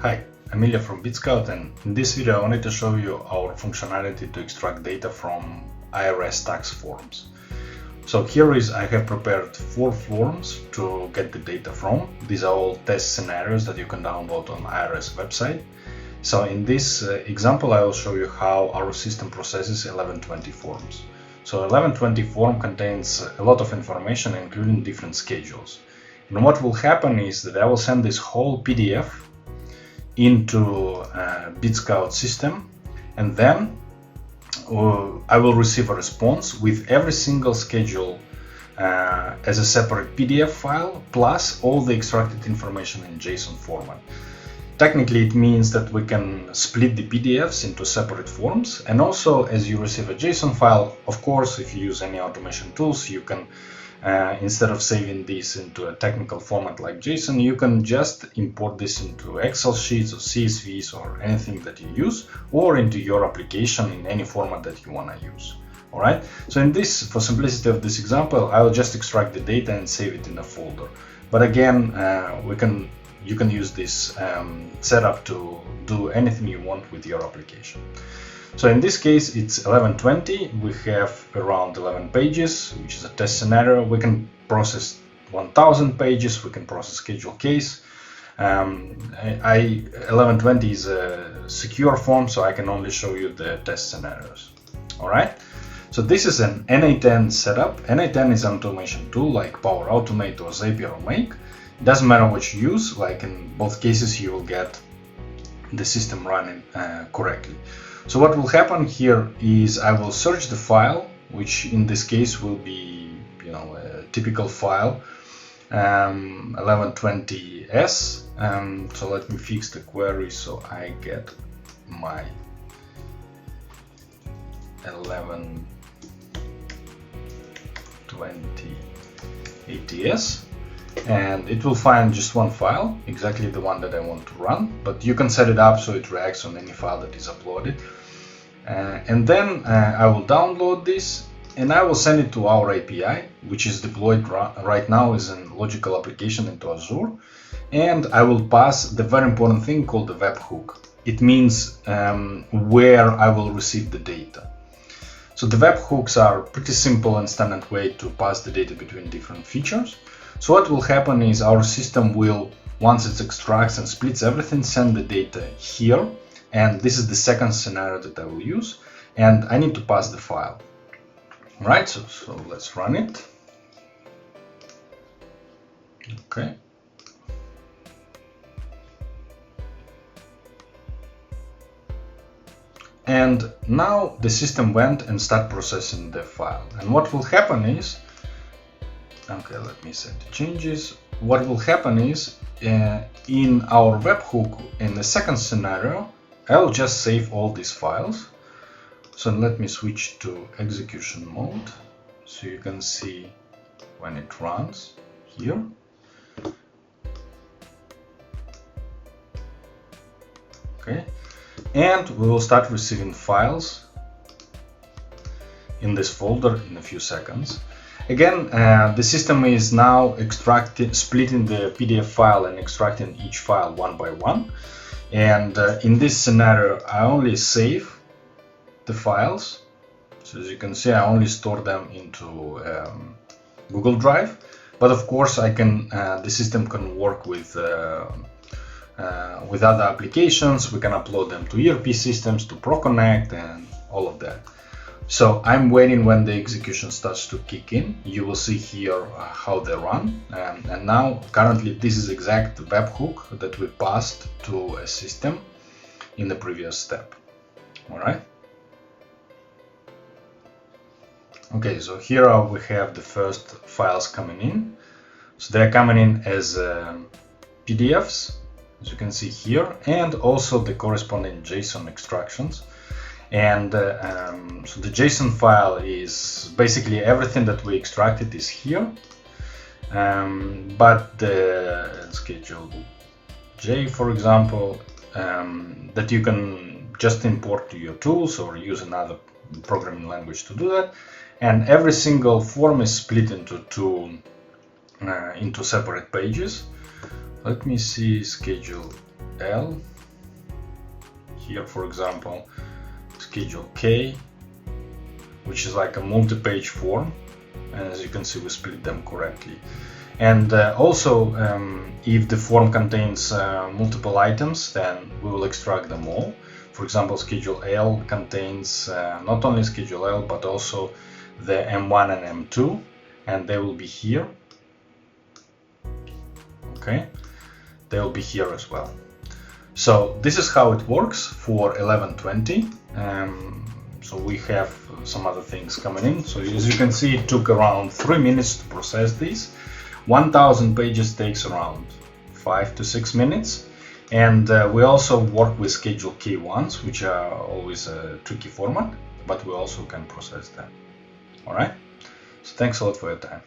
Hi, I'm Ilya from Bitskout, and in this video I wanted to show you our functionality to extract data from IRS tax forms. So here I have prepared 4 forms to get the data from. These are all test scenarios that you can download on IRS website. So in this example I will show you how our system processes 1120 forms. So 1120 form contains a lot of information, including different schedules. And what will happen is that I will send this whole PDF into Bitskout system, and then I will receive a response with every single schedule as a separate PDF file, plus all the extracted information in JSON format. Technically, it means that we can split the PDFs into separate forms, and also as you receive a JSON file, of course, if you use any automation tools, you can instead of saving this into a technical format like JSON, you can just import this into Excel sheets or CSVs or anything that you use, or into your application in any format that you want to use. All right. So in this, for simplicity of this example, I will just extract the data and save it in a folder. But again, you can use this setup to do anything you want with your application. So in this case, it's 1120. We have around 11 pages, which is a test scenario. We can process 1000 pages. We can process schedule case. 1120 is a secure form, so I can only show you the test scenarios. All right. So this is an n8n setup. n8n is an automation tool like Power Automate or Zapier or Make. It doesn't matter what you use. Like in both cases, you will get the system running correctly. So what will happen here is I will search the file, which in this case will be, a typical file, 1120s. So let me fix the query so I get my 1120 ATS. And it will find just one file, exactly the one that I want to run, but you can set it up so it reacts on any file that is uploaded. And then I will download this and I will send it to our API, which is deployed right now as a logical application into Azure. And I will pass the very important thing called the webhook. It means where I will receive the data. So the webhooks are pretty simple and standard way to pass the data between different features. So what will happen is our system will, once it extracts and splits everything, send the data here. And this is the second scenario that I will use. And I need to pass the file. All right, so let's run it. Okay. And now the system went and started processing the file. And what will happen is, okay, let me set the changes. What will happen is in our webhook, in the second scenario, I'll just save all these files. So let me switch to execution mode so you can see when it runs here. Okay, and we will start receiving files in this folder in a few seconds. Again, the system is now splitting the PDF file and extracting each file one by one. And in this scenario, I only save the files. So as you can see, I only store them into Google Drive. But of course, the system can work with other applications. We can upload them to ERP systems, to ProConnect, and all of that. So I'm waiting when the execution starts to kick in. You will see here how they run. And now currently this is exact webhook that we passed to a system in the previous step. All right. Okay, so here we have the first files coming in. So they're coming in as PDFs, as you can see here, and also the corresponding JSON extractions. And so the JSON file is basically everything that we extracted is here, but the schedule J, for example, that you can just import to your tools or use another programming language to do that. And every single form is split into separate pages. Let me see schedule L. Here, for example, schedule K, which is like a multi-page form, and as you can see, we split them correctly. And also, if the form contains multiple items, then we will extract them all. For example, schedule L contains not only schedule L, but also the M1 and M2, and they will be here. Okay, they will be here as well. So this is how it works for 1120. So we have some other things coming in. So as you can see, it took around 3 minutes to process these. 1000 pages takes around 5 to 6 minutes. And we also work with schedule K1s, which are always a tricky format, but we also can process them. All right. So thanks a lot for your time.